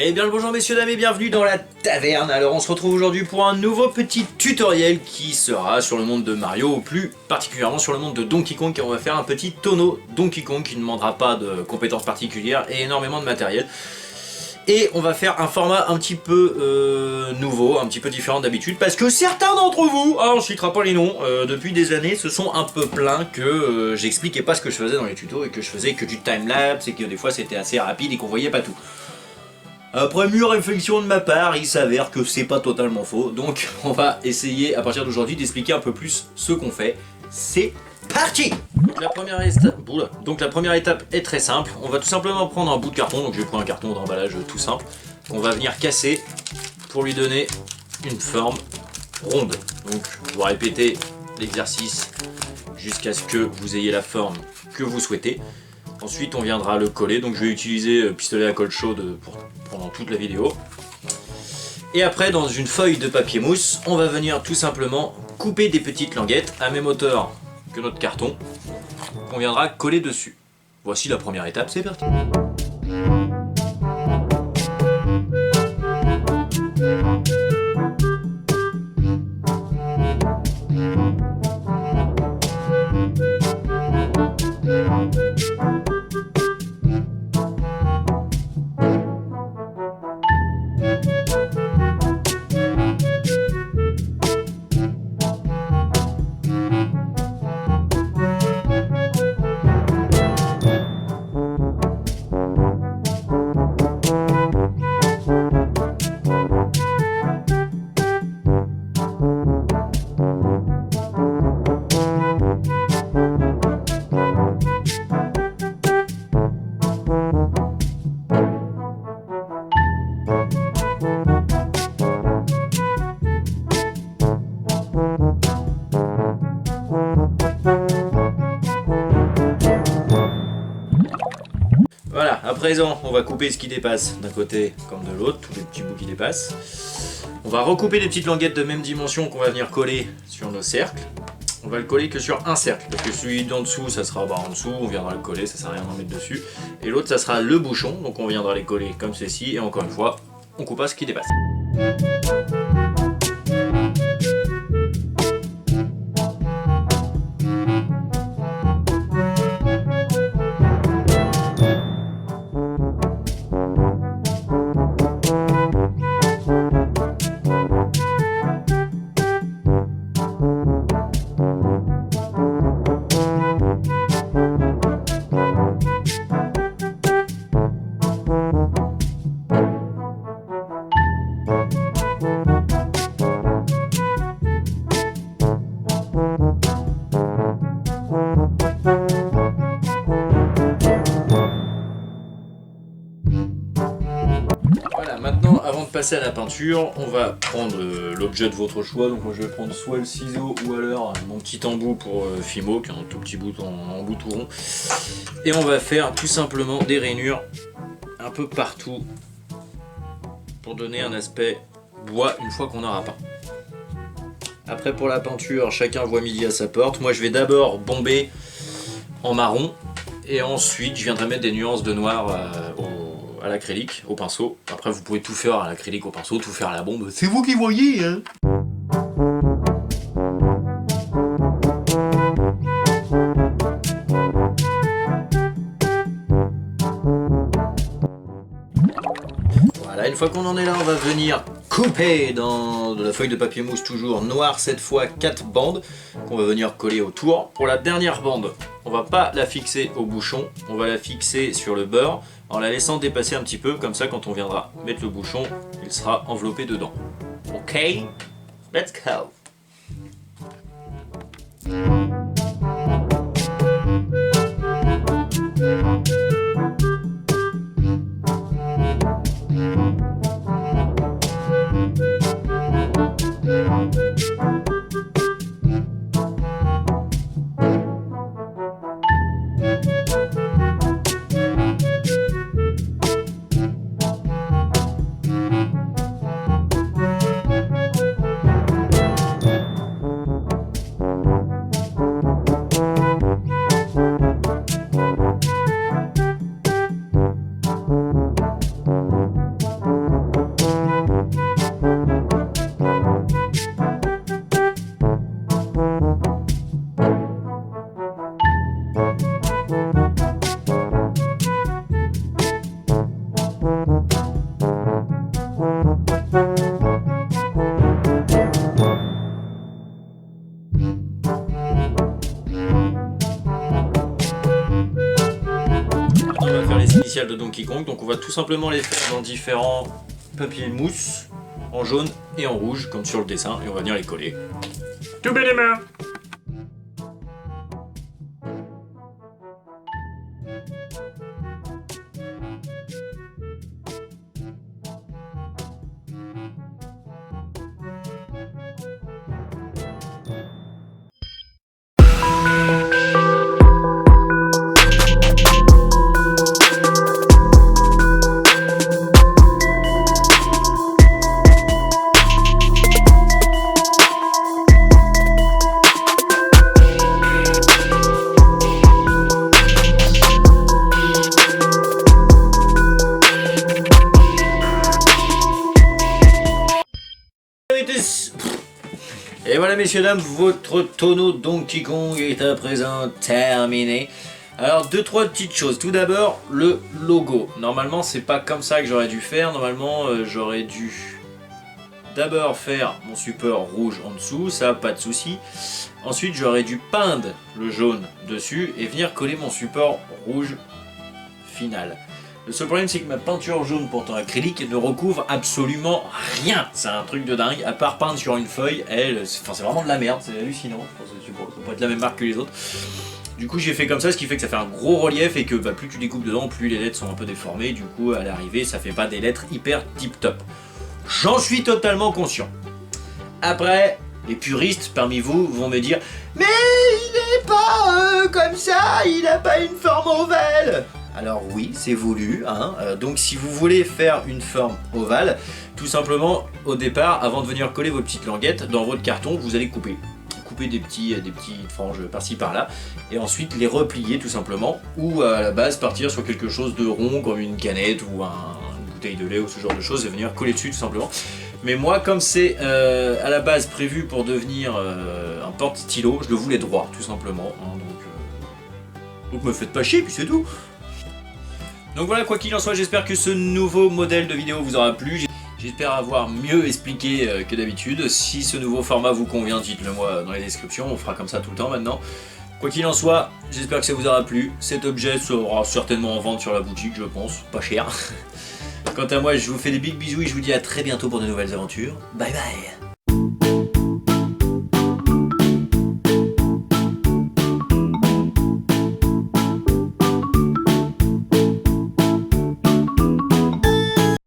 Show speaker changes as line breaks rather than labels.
Eh bien le bonjour messieurs dames et bienvenue dans la taverne. Alors on se retrouve aujourd'hui pour un nouveau petit tutoriel qui sera sur le monde de Mario, ou plus particulièrement sur le monde de Donkey Kong, car on va faire un petit tonneau Donkey Kong qui ne demandera pas de compétences particulières et énormément de matériel. Et on va faire un format un petit peu nouveau, un petit peu différent d'habitude, parce que certains d'entre vous, on ne citera pas les noms, depuis des années se sont un peu plaints que j'expliquais pas ce que je faisais dans les tutos et que je faisais que du timelapse et que des fois c'était assez rapide et qu'on voyait pas tout. Après mûre réflexion de ma part, il s'avère que c'est pas totalement faux, donc on va essayer à partir d'aujourd'hui d'expliquer un peu plus ce qu'on fait. C'est parti! Donc la première étape est très simple, on va tout simplement prendre un bout de carton, donc je vais prendre un carton d'emballage tout simple, qu'on va venir casser pour lui donner une forme ronde. Donc on va répéter l'exercice jusqu'à ce que vous ayez la forme que vous souhaitez. Ensuite on viendra le coller, donc je vais utiliser pistolet à colle chaude pendant toute la vidéo. Et après dans une feuille de papier mousse, on va venir tout simplement couper des petites languettes à même hauteur que notre carton, qu'on viendra coller dessus. Voici la première étape, c'est parti. Voilà, à présent, on va couper ce qui dépasse d'un côté comme de l'autre, tous les petits bouts qui dépassent. On va recouper les petites languettes de même dimension qu'on va venir coller sur nos cercles. On va le coller que sur un cercle, parce que celui d'en dessous, ça sera en dessous, on viendra le coller, ça sert à rien d'en mettre dessus. Et l'autre, ça sera le bouchon, donc on viendra les coller comme ceci, et encore une fois, on coupe pas ce qui dépasse. Voilà, maintenant avant de passer à la peinture, on va prendre l'objet de votre choix. Donc moi je vais prendre soit le ciseau ou alors mon petit embout pour Fimo, qui est un tout petit bout en bout tout rond. Et on va faire tout simplement des rainures un peu partout pour donner un aspect bois une fois qu'on aura peint. Après pour la peinture, chacun voit midi à sa porte. Moi je vais d'abord bomber en marron et ensuite je viendrai mettre des nuances de noir à l'acrylique, au pinceau. Après vous pouvez tout faire à l'acrylique, au pinceau, tout faire à la bombe, c'est vous qui voyez hein. Voilà, une fois qu'on en est là, on va venir couper dans de la feuille de papier mousse toujours noir, cette fois 4 bandes qu'on va venir coller autour. Pour la dernière bande, on va pas la fixer au bouchon, on va la fixer sur le beurre en la laissant dépasser un petit peu, comme ça quand on viendra mettre le bouchon, il sera enveloppé dedans. Ok, let's go. spatiales de Donkey Kong. Donc on va tout simplement les faire dans différents papiers mousse, en jaune et en rouge, comme sur le dessin, et on va venir les coller. Tout bien les mains. Et voilà messieurs dames, votre tonneau Donkey Kong est à présent terminé. Alors 2-3 petites choses. Tout d'abord le logo. Normalement c'est pas comme ça que j'aurais dû faire. Normalement j'aurais dû d'abord faire mon support rouge en dessous, ça pas de souci. Ensuite j'aurais dû peindre le jaune dessus et venir coller mon support rouge final. Le seul problème c'est que ma peinture jaune pourtant acrylique ne recouvre absolument rien. C'est un truc de dingue, à part peindre sur une feuille, c'est vraiment de la merde, c'est hallucinant. Je pense que ça peut pas être la même marque que les autres. Du coup j'ai fait comme ça, ce qui fait que ça fait un gros relief et que plus tu découpes dedans, plus les lettres sont un peu déformées. Du coup à l'arrivée ça fait pas des lettres hyper tip top. J'en suis totalement conscient. Après, les puristes parmi vous vont me dire « Mais il est pas comme ça, il a pas une forme ovale !» Alors oui, c'est voulu, hein. Donc si vous voulez faire une forme ovale, tout simplement, au départ, avant de venir coller vos petites languettes, dans votre carton, vous allez couper des petites franges par-ci par-là, et ensuite les replier tout simplement, ou à la base partir sur quelque chose de rond, comme une canette ou une bouteille de lait ou ce genre de choses, et venir coller dessus tout simplement. Mais moi, comme c'est à la base prévu pour devenir un porte-stylo, je le voulais droit, tout simplement, hein, donc me faites pas chier, puis c'est tout. Donc voilà, quoi qu'il en soit, j'espère que ce nouveau modèle de vidéo vous aura plu. J'espère avoir mieux expliqué que d'habitude. Si ce nouveau format vous convient, dites-le moi dans les descriptions, on fera comme ça tout le temps maintenant. Quoi qu'il en soit, j'espère que ça vous aura plu. Cet objet sera certainement en vente sur la boutique, je pense, pas cher. Quant à moi, je vous fais des big bisous et je vous dis à très bientôt pour de nouvelles aventures. Bye bye.